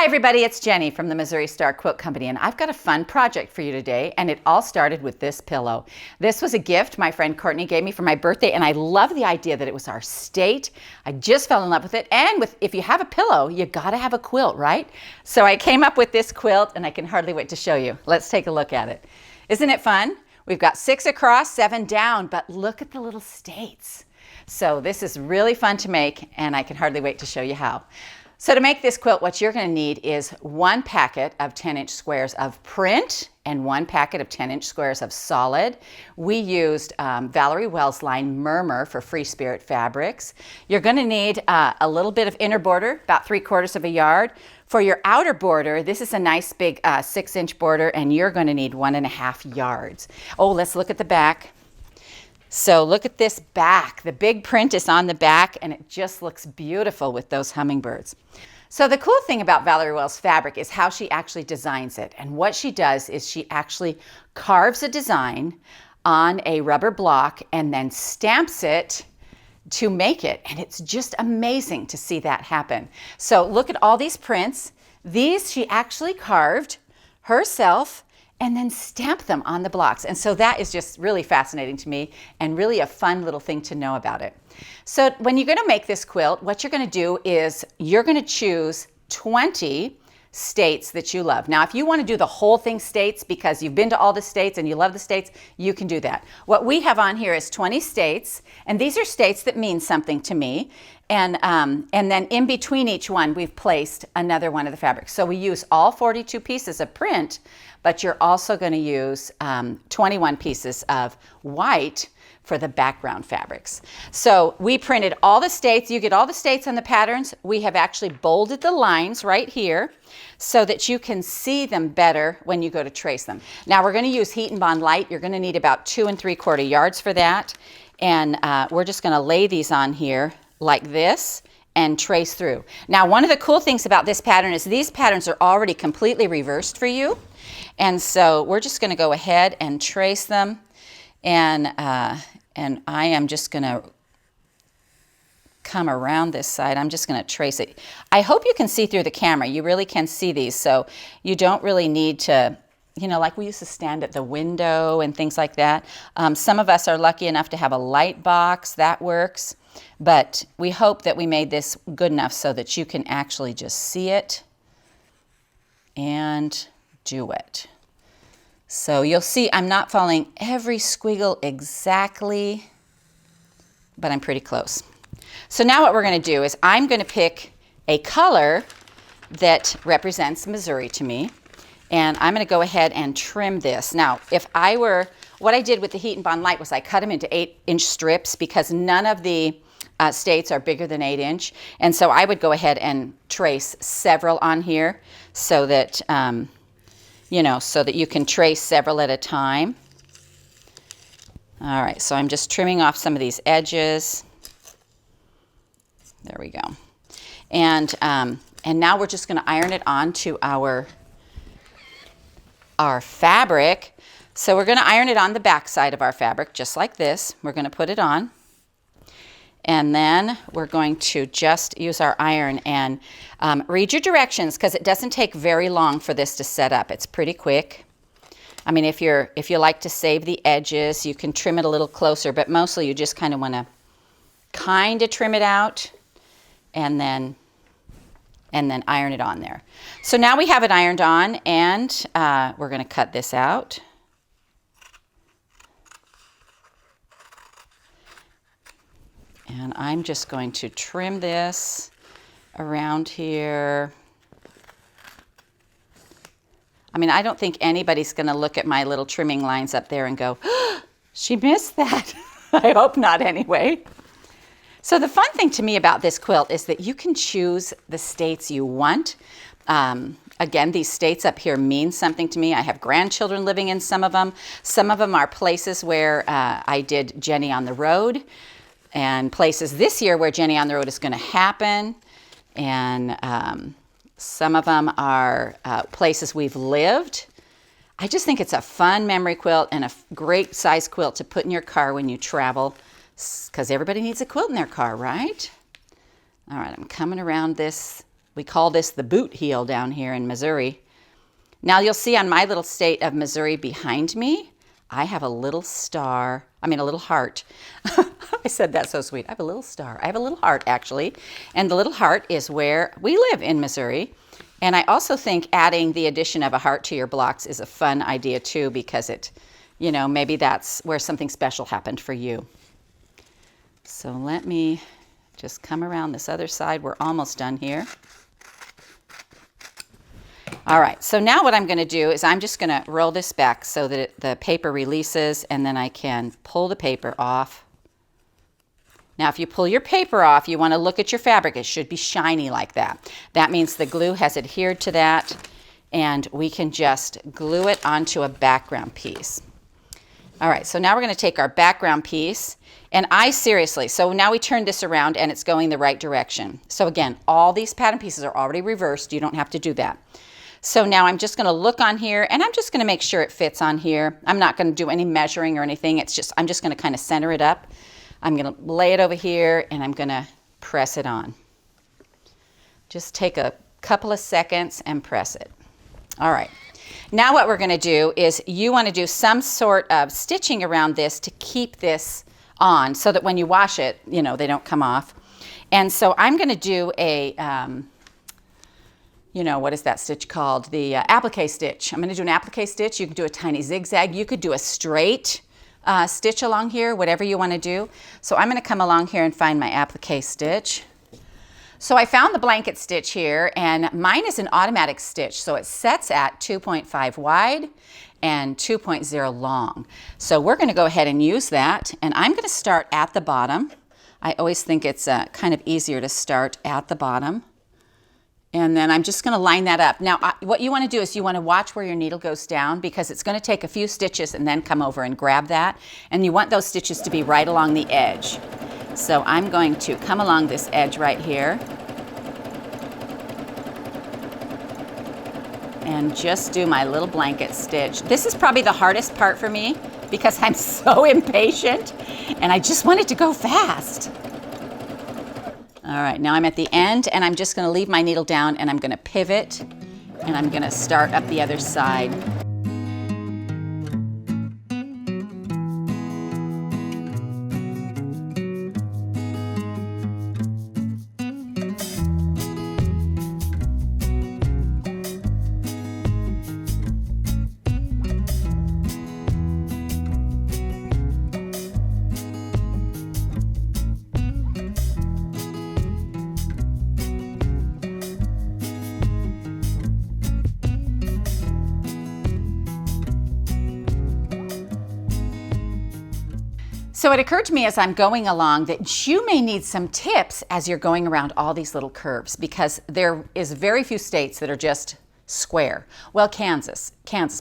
Hi everybody, it's Jenny from the Missouri Star Quilt Company, and I've got a fun project for you today, and it all started with this pillow. This was a gift my friend Courtney gave me for my birthday, and I love the idea that it was our state. I just fell in love with it, and if you have a pillow, you gotta have a quilt, right? So I came up with this quilt, and I can hardly wait to show you. Let's take a look at it. Isn't it fun? We've got 6 across, 7 down, but look at the little states. So this is really fun to make, and I can hardly wait to show you how. So to make this quilt, what you're going to need is 1 packet of 10-inch squares of print and 1 packet of 10-inch squares of solid. We used Valerie Wells line Murmur for Free Spirit fabrics. You're going to need a little bit of inner border, about 3/4 of a yard. For your outer border, this is a nice big 6-inch border, and you're going to need 1.5 yards. Oh, let's look at the back. So look at this back. The big print is on the back, and it just looks beautiful with those hummingbirds. So the cool thing about Valerie Wells fabric is how she actually designs it. And what she does is she actually carves a design on a rubber block and then stamps it to make it. And it's just amazing to see that happen. So look at all these prints. These she actually carved herself and then stamp them on the blocks. And so that is just really fascinating to me and really a fun little thing to know about it. So when you're gonna make this quilt, what you're gonna do is you're gonna choose 20 states that you love. Now, if you wanna do the whole thing states because you've been to all the states and you love the states, you can do that. What we have on here is 20 states, and these are states that mean something to me. And then in between each one, we've placed another one of the fabrics. So we use all 42 pieces of print, but you're also going to use 21 pieces of white for the background fabrics. So we printed all the states. You get all the states on the patterns. We have actually bolded the lines right here so that you can see them better when you go to trace them. Now we're going to use Heat and Bond Light. You're going to need about 2 3/4 yards for that. And we're just going to lay these on here like this and trace through. Now, one of the cool things about this pattern is these patterns are already completely reversed for you. And so we're just going to go ahead and trace them. And I am just going to come around this side. I'm just going to trace it. I hope you can see through the camera. You really can see these. So you don't really need to, you know, like we used to stand at the window and things like that. Some of us are lucky enough to have a light box. That works. But we hope that we made this good enough so that you can actually just see it and do it. So you'll see I'm not following every squiggle exactly, but I'm pretty close. So now what we're going to do is I'm going to pick a color that represents Missouri to me, and I'm going to go ahead and trim this. Now, what I did with the Heat and Bond Light was I cut them into 8-inch strips because none of the states are bigger than 8-inch. And so I would go ahead and trace several on here so that, so that you can trace several at a time. All right, so I'm just trimming off some of these edges. There we go. And now we're just gonna iron it onto our fabric. So we're going to iron it on the back side of our fabric, just like this. We're going to put it on. And then we're going to just use our iron and read your directions because it doesn't take very long for this to set up. It's pretty quick. I mean, if you like to save the edges, you can trim it a little closer, but mostly you just kind of want to trim it out and then iron it on there. So now we have it ironed on, and we're going to cut this out. And I'm just going to trim this around here. I mean, I don't think anybody's going to look at my little trimming lines up there and go, oh, she missed that. I hope not anyway. So the fun thing to me about this quilt is that you can choose the states you want. Again, these states up here mean something to me. I have grandchildren living in some of them. Some of them are places where I did Jenny on the Road, and places this year where Jenny on the Road is going to happen. And some of them are places we've lived. I just think it's a fun memory quilt and a great size quilt to put in your car when you travel, because everybody needs a quilt in their car, right? All right, I'm coming around this We call this the boot heel down here in Missouri. Now you'll see on my little state of Missouri behind me, I have a little star, a little heart. I said that so sweet. I have a little star. I have a little heart actually. And the little heart is where we live in Missouri. And I also think adding the addition of a heart to your blocks is a fun idea too, because it, maybe that's where something special happened for you. So let me just come around this other side. We're almost done here. All right, so now what I'm going to do is I'm just going to roll this back so that the paper releases, and then I can pull the paper off. Now, if you pull your paper off, you want to look at your fabric. It should be shiny like that. That means the glue has adhered to that, and we can just glue it onto a background piece. All right, so now we're going to take our background piece, and so now we turn this around and it's going the right direction. So again, all these pattern pieces are already reversed. You don't have to do that. So now I'm just going to look on here, and I'm just going to make sure it fits on here. I'm not going to do any measuring or anything. I'm just going to kind of center it up. I'm going to lay it over here, and I'm going to press it on. Just take a couple of seconds and press it. All right. Now what we're going to do is you want to do some sort of stitching around this to keep this on so that when you wash it, they don't come off. And so I'm going to do a, what is that stitch called? The applique stitch. I'm going to do an applique stitch. You can do a tiny zigzag. You could do a straight stitch along here, whatever you want to do. So I'm going to come along here and find my applique stitch. So I found the blanket stitch here, and mine is an automatic stitch. So it sets at 2.5 wide and 2.0 long. So we're going to go ahead and use that, and I'm going to start at the bottom. I always think it's kind of easier to start at the bottom. And then I'm just going to line that up. Now, what you want to do is you want to watch where your needle goes down, because it's going to take a few stitches and then come over and grab that. And you want those stitches to be right along the edge. So I'm going to come along this edge right here and just do my little blanket stitch. This is probably the hardest part for me because I'm so impatient and I just want it to go fast. All right, now I'm at the end, and I'm just going to leave my needle down, and I'm going to pivot, and I'm going to start up the other side. So it occurred to me as I'm going along that you may need some tips as you're going around all these little curves, because there is very few states that are just square. Well, Kansas,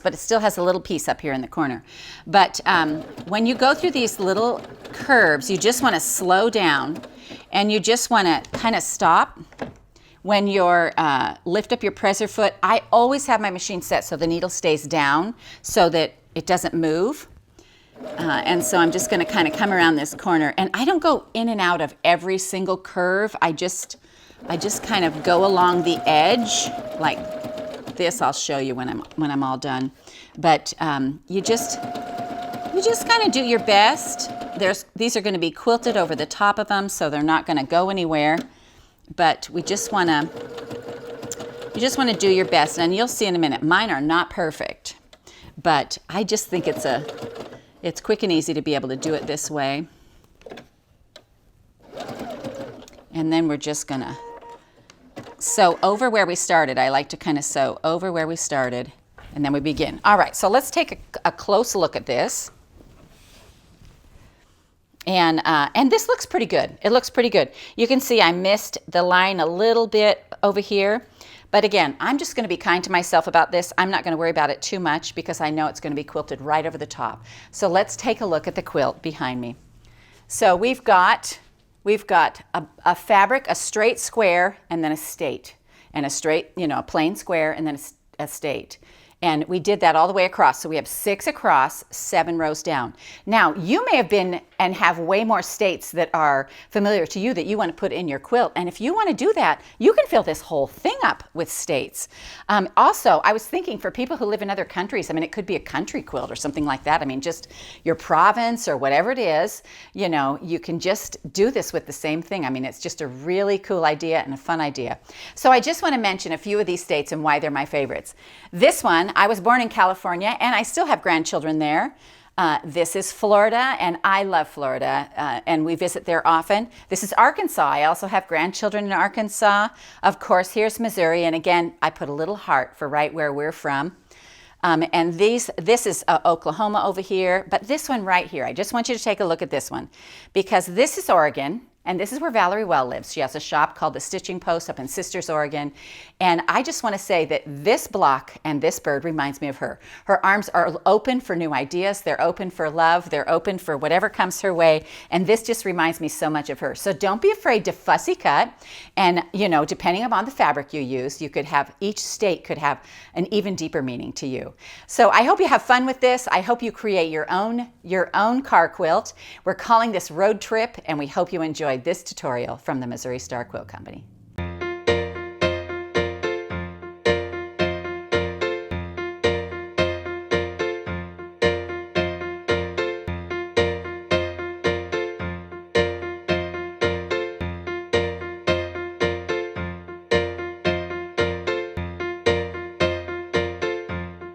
but it still has a little piece up here in the corner. But when you go through these little curves, you just want to slow down, and you just want to kind of stop. When you're lift up your presser foot, I always have my machine set so the needle stays down so that it doesn't move. And so I'm just going to kind of come around this corner, and I don't go in and out of every single curve. I just kind of go along the edge like this. I'll show you when I'm all done. But you just kind of do your best. These are going to be quilted over the top of them, so they're not going to go anywhere. But you just want to do your best, and you'll see in a minute. Mine are not perfect, but I just think it's quick and easy to be able to do it this way. And then we're just gonna sew over where we started. I like to kind of sew over where we started, and then we begin. All right, so let's take a close look at this. And this looks pretty good. It looks pretty good. You can see I missed the line a little bit over here. But again, I'm just going to be kind to myself about this. I'm not going to worry about it too much because I know it's going to be quilted right over the top. So let's take a look at the quilt behind me. So we've got a fabric, a straight square, and then a state. And a straight, a plain square, and then a state. And we did that all the way across. So we have 6 across, 7 rows down. Now, you may have been and have way more states that are familiar to you that you want to put in your quilt. And if you want to do that, you can fill this whole thing up with states. Also, I was thinking for people who live in other countries, I mean, it could be a country quilt or something like that. I mean, just your province or whatever it is, you know, you can just do this with the same thing. I mean, it's just a really cool idea and a fun idea. So I just want to mention a few of these states and why they're my favorites. This one, I was born in California and I still have grandchildren there. This is Florida, and I love Florida, and we visit there often. This is Arkansas. I also have grandchildren in Arkansas. Of course, here's Missouri, and again, I put a little heart for right where we're from. And this is Oklahoma over here, but this one right here, I just want you to take a look at this one, because this is Oregon. And this is where Valerie Well lives. She has a shop called The Stitching Post up in Sisters, Oregon. And I just want to say that this block and this bird reminds me of her. Her arms are open for new ideas. They're open for love. They're open for whatever comes her way. And this just reminds me so much of her. So don't be afraid to fussy cut. And, you know, depending upon the fabric you use, you could have, each state could have an even deeper meaning to you. So I hope you have fun with this. I hope you create your own car quilt. We're calling this Road Trip, and we hope you enjoy this tutorial from the Missouri Star Quilt Company.